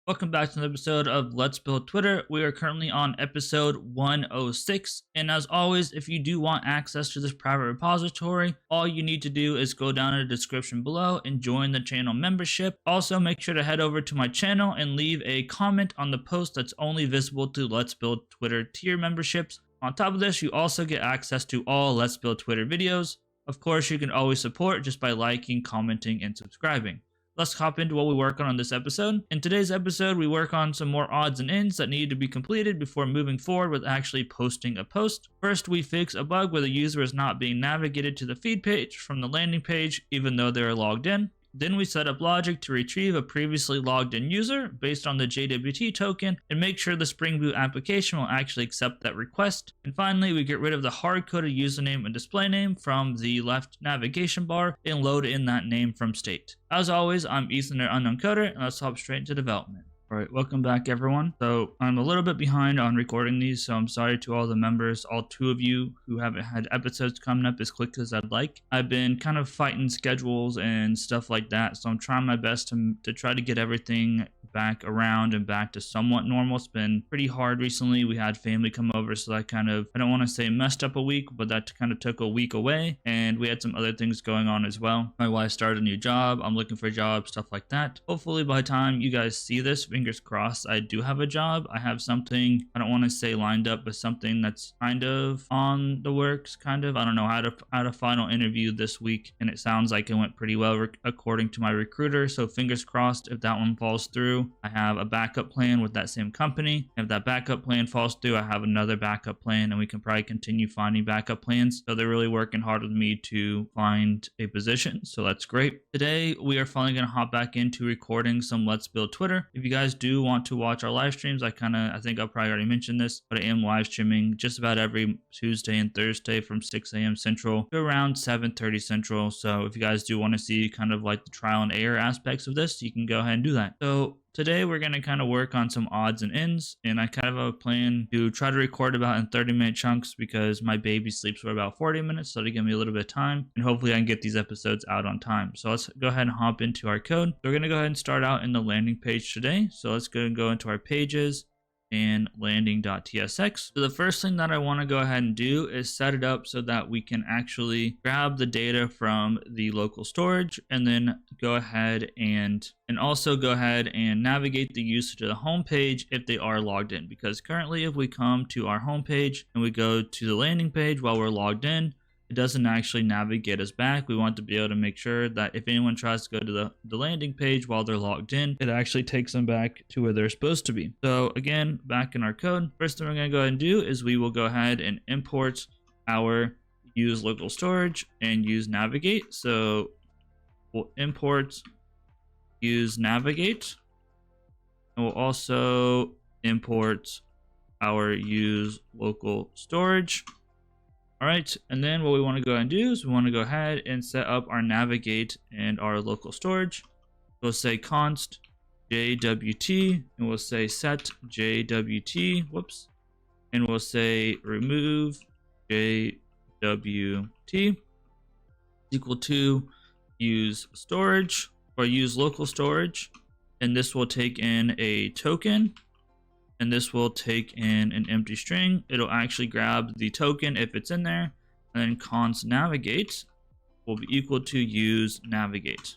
Welcome back to another episode of Let's Build Twitter. We are currently on episode 106. And as always, if you do want access to this private repository, all you need to do is go down in the description below and join the channel membership. Also, make sure to head over to my channel and leave a comment on the post that's only visible to Let's Build Twitter tier memberships. On top of this, you also get access to all Let's Build Twitter videos. Of course, you can always support just by liking, commenting, and subscribing. Let's hop into what we work on this episode. In today's episode, we work on some more odds and ends that need to be completed before moving forward with actually posting a post. First, we fix a bug where the user is not being navigated to the feed page from the landing page, even though they are logged in. Then we set up logic to retrieve a previously logged in user based on the JWT token and make sure the Spring Boot application will actually accept that request. And finally, we get rid of the hard-coded username and display name from the left navigation bar and load in that name from state. As always, I'm Ethan, an unknown coder, and let's hop straight into development. Alright, welcome back everyone. So I'm a little bit behind on recording these, so I'm sorry to all the members, all 2 of you who haven't had episodes coming up as quick as I'd like. I've been kind of fighting schedules and stuff like that, so I'm trying my best to try to get everything back around and back to somewhat normal. It's been pretty hard recently. We had family come over, so that kind of, I don't want to say messed up a week, but that kind of took a week away, and we had some other things going on as well. My wife started a new job, I'm looking for a job, stuff like that. Hopefully by the time you guys see this, fingers crossed, I do have a job. I have something, I don't want to say lined up, but something that's kind of on the works, kind of. I don't know, I had a final interview this week, and it sounds like it went pretty well according to my recruiter, so fingers crossed if that one falls through. I have a backup plan with that same company. If that backup plan falls through, I have another backup plan, and we can probably continue finding backup plans. So they're really working hard with me to find a position, so that's great. Today, we are finally going to hop back into recording some Let's Build Twitter. If you guys do want to watch our live streams, I think I'll probably already mention this, but I am live streaming just about every Tuesday and Thursday from 6 a.m. Central to around 7:30 Central. So if you guys do want to see kind of like the trial and error aspects of this, you can go ahead and do that. So today we're going to kind of work on some odds and ends, and I kind of have a plan to try to record about in 30-minute chunks because my baby sleeps for about 40 minutes, so to give me a little bit of time, and hopefully I can get these episodes out on time. So let's go ahead and hop into our code. We're going to go ahead and start out in the landing page today. So let's go and go into our pages and landing.tsx. So the first thing that I want to go ahead and do is set it up so that we can actually grab the data from the local storage and then go ahead and also go ahead and navigate the user to the home page if they are logged in, because currently if we come to our home page and we go to the landing page while we're logged in, it doesn't actually navigate us back. We want to be able to make sure that if anyone tries to go to the landing page while they're logged in, it actually takes them back to where they're supposed to be. So again, back in our code, first thing we're going to go ahead and do is we will go ahead and import our use local storage and use navigate. So we'll import use navigate, and we'll also import our use local storage. All right, and then what we want to go ahead and do is we want to go ahead and set up our navigate and our local storage. We'll say const JWT, and we'll say set JWT, whoops, and we'll say remove JWT equal to use storage or use local storage, and this will take in a token. And this will take in an empty string. It'll actually grab the token if it's in there, and then const navigate will be equal to use navigate.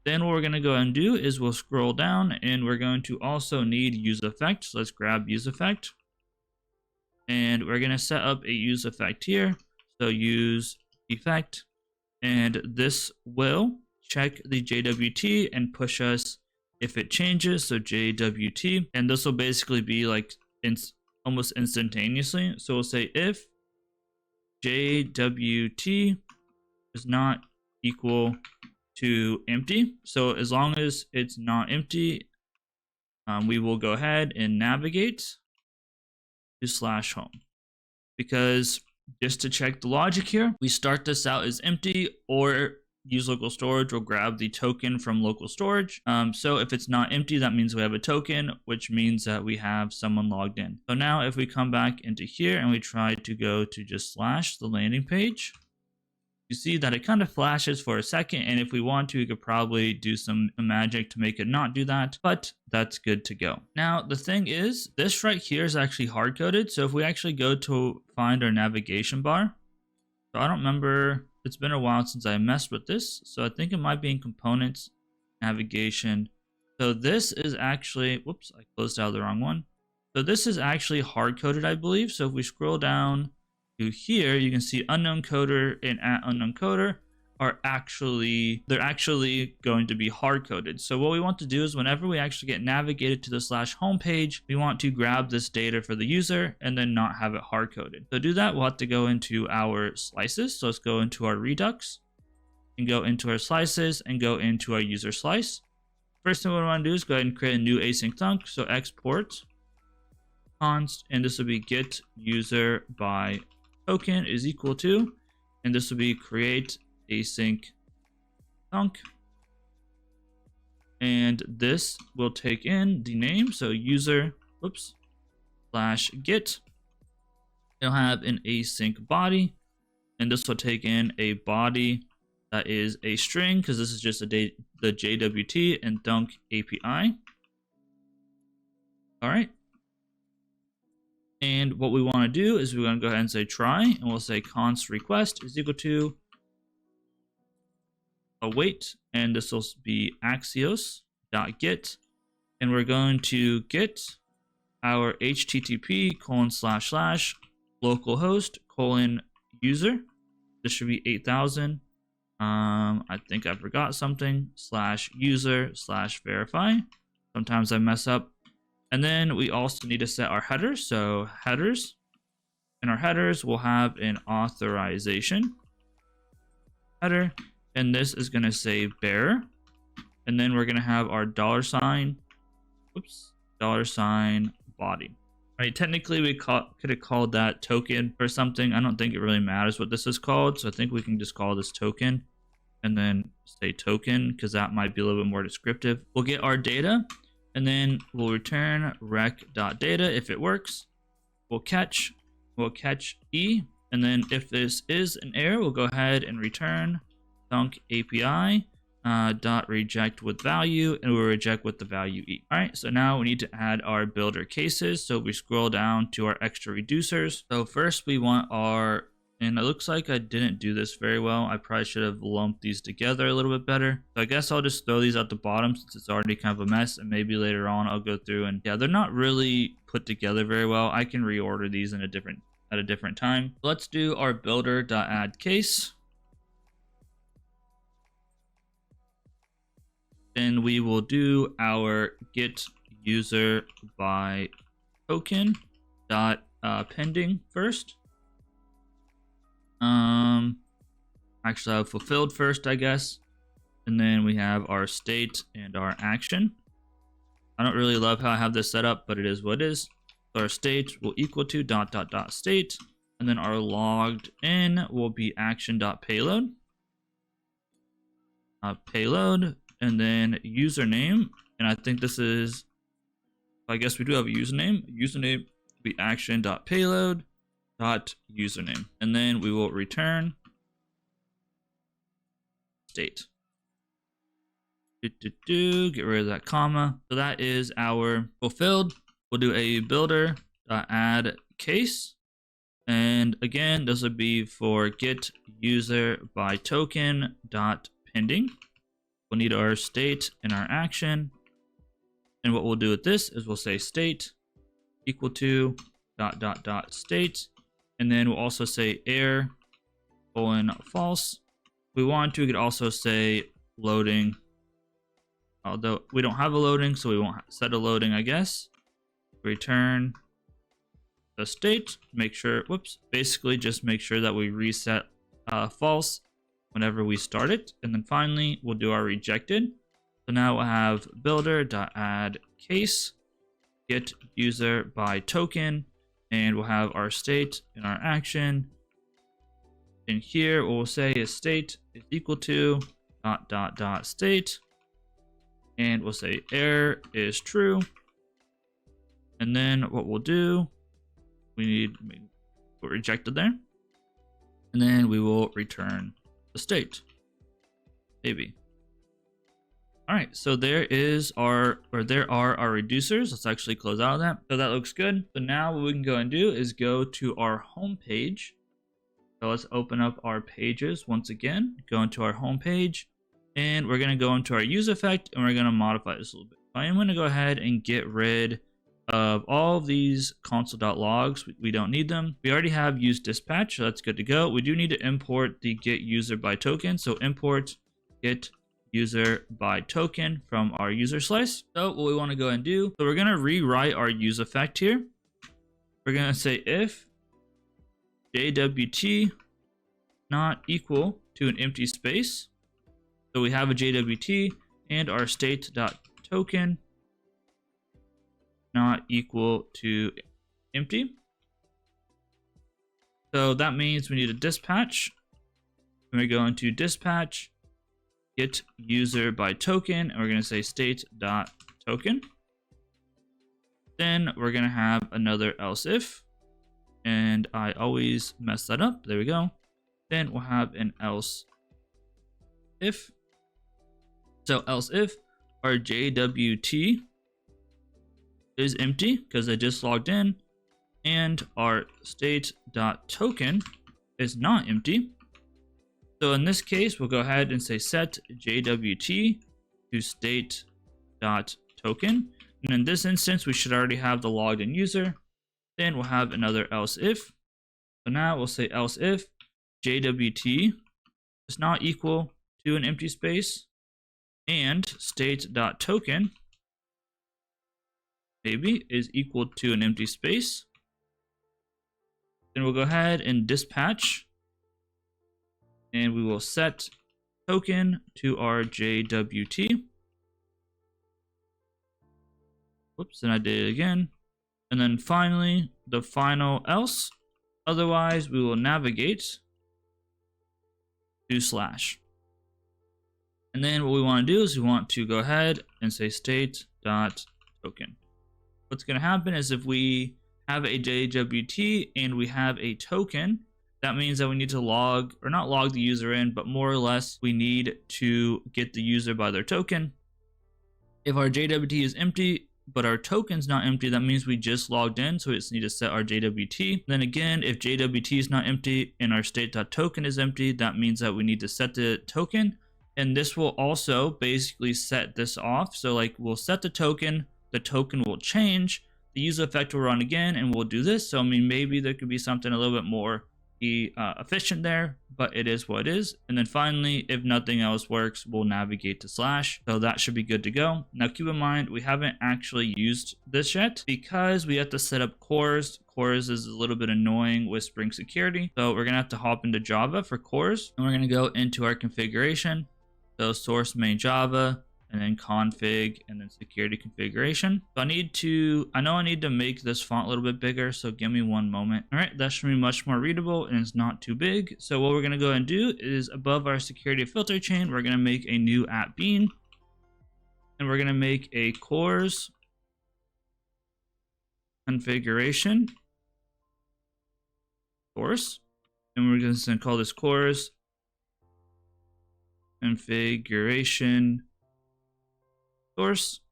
Then what we're going to go ahead and do is we'll scroll down, and we're going to also need use effect. So let's grab use effect, and we're going to set up a use effect here. So use effect, and this will check the JWT and push us if it changes, so JWT, and this will basically be like almost instantaneously. So we'll say if JWT is not equal to empty. So as long as it's not empty, we will go ahead and navigate to /home, because just to check the logic here, we start this out as empty, or use local storage will grab the token from local storage. So if it's not empty, that means we have a token, which means that we have someone logged in. So now if we come back into here and we try to go to just / the landing page, you see that it kind of flashes for a second, and if we want to, we could probably do some magic to make it not do that, but that's good to go. Now, the thing is, this right here is actually hard-coded, so if we actually go to find our navigation bar, so I don't remember, it's been a while since I messed with this, so I think it might be in components, navigation. So this is actually, whoops, I closed out the wrong one. So this is actually hard-coded, I believe. So if we scroll down to here, you can see unknown coder and @unknown coder are actually, they're actually going to be hard-coded. So what we want to do is whenever we actually get navigated to the /home page, we want to grab this data for the user and then not have it hard-coded. So to do that, we'll have to go into our slices. So let's go into our Redux and go into our slices and go into our user slice. First thing we want to do is go ahead and create a new async thunk. So export const, and this will be get user by token is equal to, and this will be create async thunk, and this will take in the name, so user / get. It'll have an async body, and this will take in a body that is a string, because this is just the JWT and thunk API. All right. And what we want to do is we're going to go ahead and say try, and we'll say const request is equal to await, and this will be axios.get, and we're going to get our http://localhost:/user. This should be 8000. I think I forgot something, /user/verify. Sometimes I mess up. And then we also need to set our headers. So headers, in our headers, we'll have an authorization header, and this is going to say bearer. And then we're going to have our $, $body. Right? Technically, we could have called that token or something. I don't think it really matters what this is called. So I think we can just call this token and then say token, because that might be a little bit more descriptive. We'll get our data, and then we'll return rec.data if it works. We'll catch E, and then if this is an error, we'll go ahead and return thunk API dot reject with value, and we'll reject with the value E. All right, so now we need to add our builder cases. So we scroll down to our extra reducers. So first we want our, and it looks like I didn't do this very well. I probably should have lumped these together a little bit better. So I guess I'll just throw these at the bottom since it's already kind of a mess, and maybe later on I'll go through and yeah, they're not really put together very well. I can reorder these in at a different time. Let's do our builder.add case. Then we will do our get user by token dot pending first. Actually I'll fulfilled first, I guess. And then we have our state and our action. I don't really love how I have this set up, but it is what it is. So our state will equal to .state, and then our logged in will be action.payload. Payload, and then username, and I think this is, I guess we do have a username. Username will be action.payload.username, and then we will return state. Get rid of that comma. So that is our fulfilled. We'll do a builder.add case, and again this would be for get user by token dot pending. We'll need our state and our action, and what we'll do with this is we'll say state equal to .state, and then we'll also say error :false. If we want to, we could also say loading, although we don't have a loading, so we won't set a loading, I guess. Return the state, make sure, basically just make sure that we reset false whenever we start it. And then finally, we'll do our rejected. So now we'll have builder.add case, get user by token, and we'll have our state and our action. And here, what we'll say is state is equal to .state, and we'll say error is true. And then what we'll do, we need put rejected there, and then we will return the state, maybe. All right, so there are our reducers. Let's actually close out of that. So that looks good. So now what we can go and do is go to our home page. So let's open up our pages once again, go into our home page, and we're gonna go into our use effect and we're gonna modify this a little bit. So I'm gonna go ahead and get rid of all of these console.logs. We don't need them. We already have use dispatch, so that's good to go. We do need to import the get user by token. So import get user by token from our user slice. So what we want to go and do, so we're going to rewrite our use effect here. We're going to say if JWT not equal to an empty space. So we have a JWT and our state.token not equal to empty. So that means we need a dispatch. When we go into dispatch, get user by token, and we're going to say state.token. Then we're going to have another else if, and I always mess that up. There we go. Then we'll have an else if. So else if our JWT is empty because I just logged in, and our state.token is not empty. So in this case, we'll go ahead and say set JWT to state.token. And in this instance, we should already have the logged in user. Then we'll have another else if. So now we'll say else if JWT is not equal to an empty space and state.token maybe is equal to an empty space. Then we'll go ahead and dispatch, and we will set token to our JWT. Whoops, and I did it again. And then finally, the final else. Otherwise, we will navigate to slash. And then what we want to do is we want to go ahead and say state.token. What's going to happen is if we have a JWT and we have a token, that means that we need to log, or not log the user in, but more or less we need to get the user by their token. If our JWT is empty, but our token's not empty, that means we just logged in, so we just need to set our JWT. Then again, if JWT is not empty and our state.token is empty, that means that we need to set the token. And this will also basically set this off. So like we'll set the token will change, the user effect will run again, and we'll do this. So I mean, maybe there could be something a little bit more efficient there, but it is what it is. And then finally, if nothing else works, we'll navigate to slash. So that should be good to go. Now keep in mind, we haven't actually used this yet because we have to set up cores. Cores is a little bit annoying with Spring Security. So we're gonna have to hop into Java for cores, and we're gonna go into our configuration. So source main Java, and then config, and then security configuration. So I know I need to make this font a little bit bigger, so give me one moment. All right, that should be much more readable and it's not too big. So what we're gonna go and do is above our security filter chain, we're gonna make a new @bean, and we're gonna make a cores configuration source, and we're just gonna call this cores configuration source.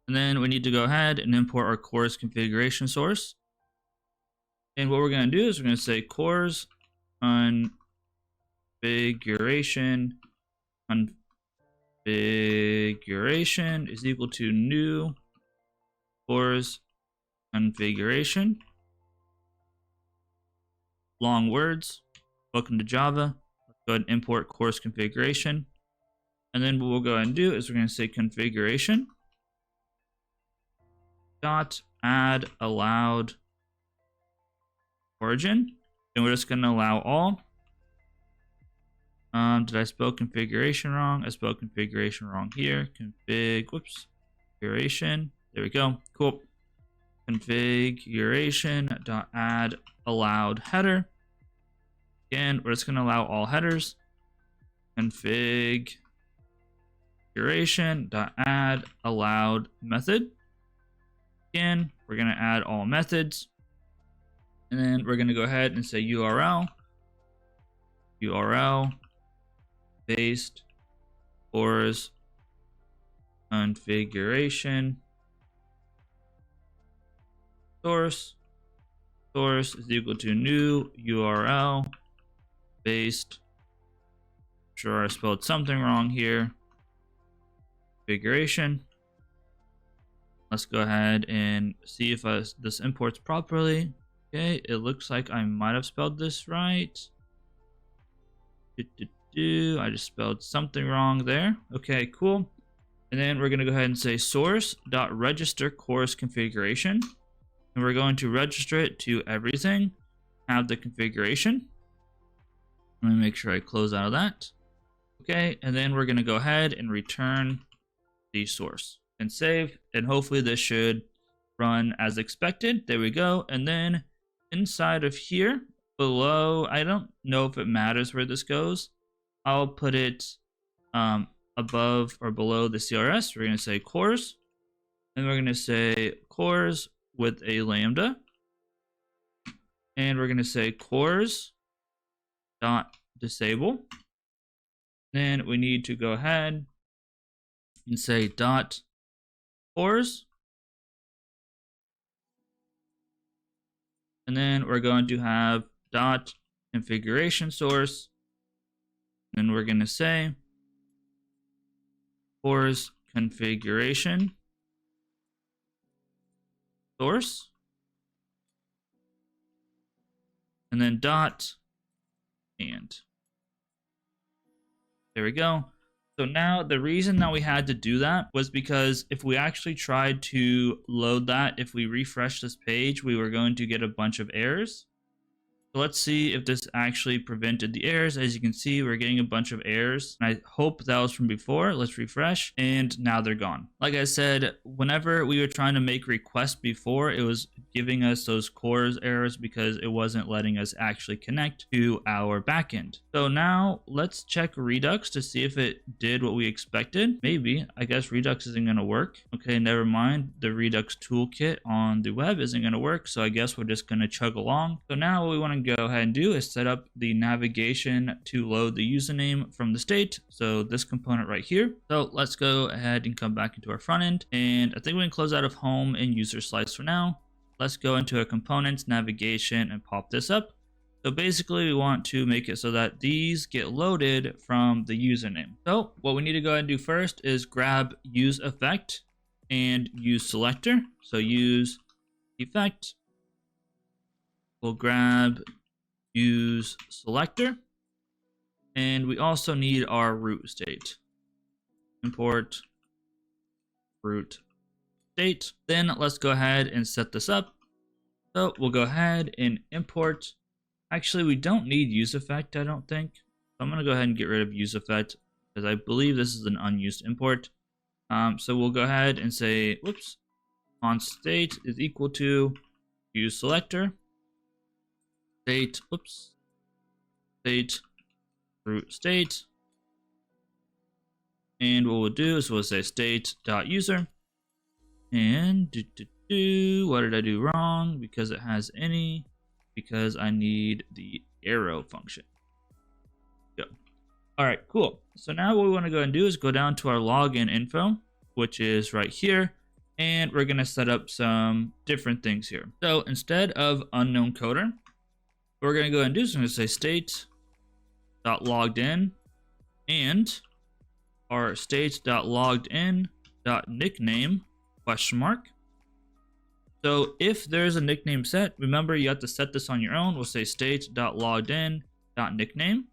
And then we need to go ahead and import our cores configuration source. And what we're going to do is we're going to say cores configuration is equal to new cores configuration. Long words. Welcome to Java. Let's go ahead and import cores configuration. And then what we'll go ahead and do is we're going to say configuration dot add allowed origin, and we're just going to allow all. Did I spell configuration wrong? I spelled configuration wrong here. Configuration. There we go. Cool. Configuration dot add allowed header. Again, we're just going to allow all headers. Configuration.add allowed method. Again, we're going to add all methods. And then we're going to go ahead and say URL URL based CORS configuration source is equal to new URL based, sure I spelled something wrong here, configuration. Let's go ahead and see if this imports properly. Okay, it looks like I might have spelled this right. I just spelled something wrong there. Okay, cool. And then we're going to go ahead and say source.register CORS configuration. And we're going to register it to everything, have the configuration. Let me make sure I close out of that. Okay, and then we're going to go ahead and return the source and save. And hopefully this should run as expected. There we go. And then inside of here below, I don't know if it matters where this goes. I'll put it above or below the CRS. We're going to say CORS, and we're going to say CORS with a lambda, and we're going to say CORS dot disable. Then we need to go ahead and say dot CORS, and then we're going to have dot configuration source, and we're going to say CORS configuration source, and then dot, and there we go. So now the reason that we had to do that was because if we actually tried to load that, if we refresh this page, we were going to get a bunch of errors. So let's see if this actually prevented the errors. As you can see, we're getting a bunch of errors. I hope that was from before. Let's refresh, and now they're gone. Like I said, whenever we were trying to make requests before, it was giving us those CORS errors because it wasn't letting us actually connect to our backend. So now let's check Redux to see if it did what we expected. Maybe. I guess Redux isn't going to work. Okay, never mind. The Redux toolkit on the web isn't going to work, so I guess we're just going to chug along. So now what we want to go ahead and do is set up the navigation to load the username from the state. So this component right here. So let's go ahead and come back into our front end. And I think we can close out of home and user slice for now. Let's go into our components, navigation, and pop this up. So basically we want to make it so that these get loaded from the username. So what we need to go ahead and do first is grab use effect and use selector. So use effect. We'll grab use selector. And we also need our root state. Import root state. Then let's go ahead and set this up. So we'll go ahead and import. Actually, we don't need use effect, I don't think. So I'm going to go ahead and get rid of use effect because I believe this is an unused import. So we'll go ahead and say, whoops, on state is equal to use selector. State, whoops, state, root state. And what we'll do is we'll say state.user. And what did I do wrong? Because it has any, because I need the arrow function. Go. All right, cool. So now what we want to go and do is go down to our login info, which is right here. And we're going to set up some different things here. So instead of unknown coder, what we're going to go ahead and do is we're going to say state.loggedin and our state.loggedin.nickname question mark. So if there's a nickname set, remember you have to set this on your own. We'll say state.loggedin.nickname.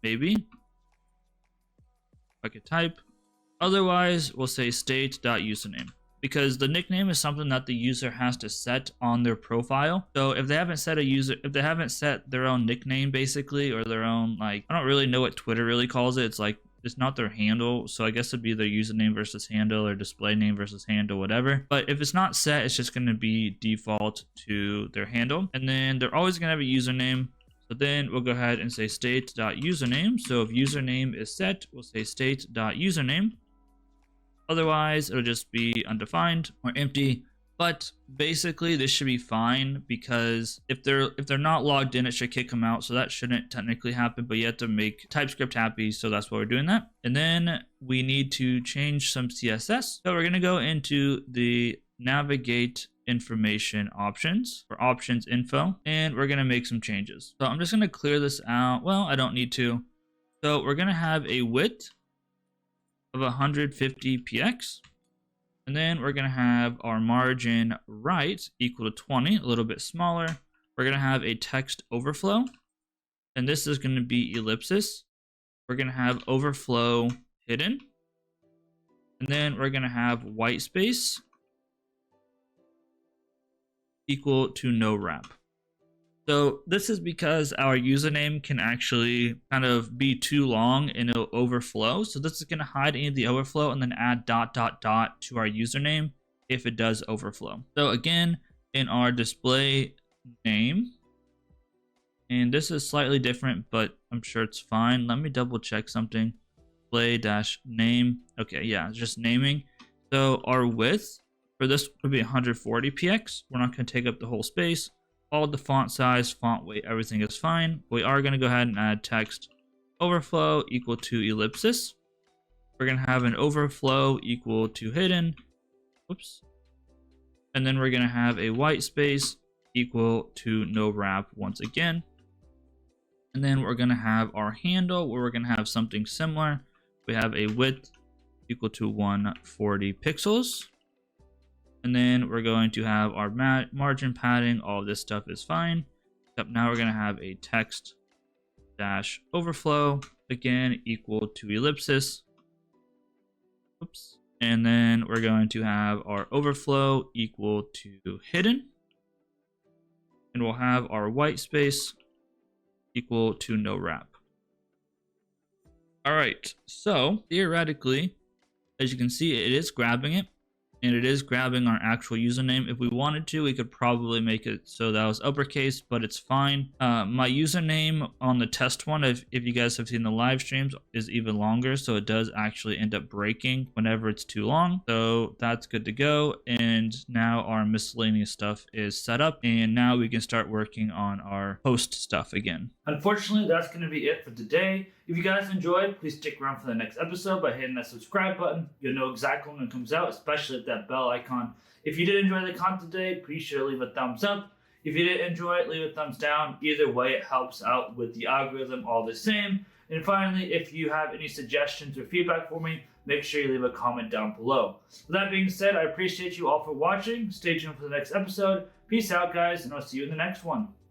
Maybe. If I could type. Otherwise, we'll say state.username. Because the nickname is something that the user has to set on their profile. So if they haven't set their own nickname basically, or their own, like, I don't really know what Twitter really calls it. It's like, it's not their handle. So I guess it'd be their username versus handle, or display name versus handle, whatever. But if it's not set, it's just going to be default to their handle. And then they're always going to have a username. So then we'll go ahead and say state.username. So if username is set, we'll say state.username. Otherwise, it'll just be undefined or empty. But basically this should be fine, because if they're not logged in, it should kick them out. So that shouldn't technically happen, but you have to make TypeScript happy. So that's why we're doing that. And then we need to change some CSS. So we're going to go into the navigate information options, or options info, and we're going to make some changes. So I'm just going to clear this out. Well, I don't need to. So we're going to have a width of 150 px. And then we're going to have our margin right equal to 20, a little bit smaller. We're going to have a text overflow, and this is going to be ellipsis. We're going to have overflow hidden. And then we're going to have white space equal to no wrap. So this is because our username can actually kind of be too long and it'll overflow. So this is going to hide any of the overflow and then add ... to our username if it does overflow. So again, in our display name, and this is slightly different, but I'm sure it's fine. Let me double check something. Display -name. Okay, yeah, just naming. So our width for this would be 140 px. We're not going to take up the whole space. All the font size, font weight, everything is fine. We are going to go ahead and add text overflow equal to ellipsis. We're going to have an overflow equal to hidden. Whoops. And then we're going to have a white space equal to no wrap once again. And then we're going to have our handle, where we're going to have something similar. We have a width equal to 140 pixels. And then we're going to have our margin padding. All of this stuff is fine. Except now we're going to have a text dash overflow, again, equal to ellipsis. Oops. And then we're going to have our overflow equal to hidden. And we'll have our white space equal to no wrap. All right. So theoretically, as you can see, it is grabbing it. And it is grabbing our actual username. If we wanted to, we could probably make it so that was uppercase, but it's fine. My username on the test one, if you guys have seen the live streams, is even longer. So it does actually end up breaking whenever it's too long. So that's good to go. And now our miscellaneous stuff is set up. And now we can start working on our post stuff again. Unfortunately, that's going to be it for today. If you guys enjoyed, please stick around for the next episode by hitting that subscribe button. You'll know exactly when it comes out, especially at that bell icon. If you did enjoy the content today, please sure to leave a thumbs up. If you did enjoy it, leave a thumbs down. Either way, it helps out with the algorithm all the same. And finally, if you have any suggestions or feedback for me, make sure you leave a comment down below. With that being said, I appreciate you all for watching. Stay tuned for the next episode. Peace out, guys, and I'll see you in the next one.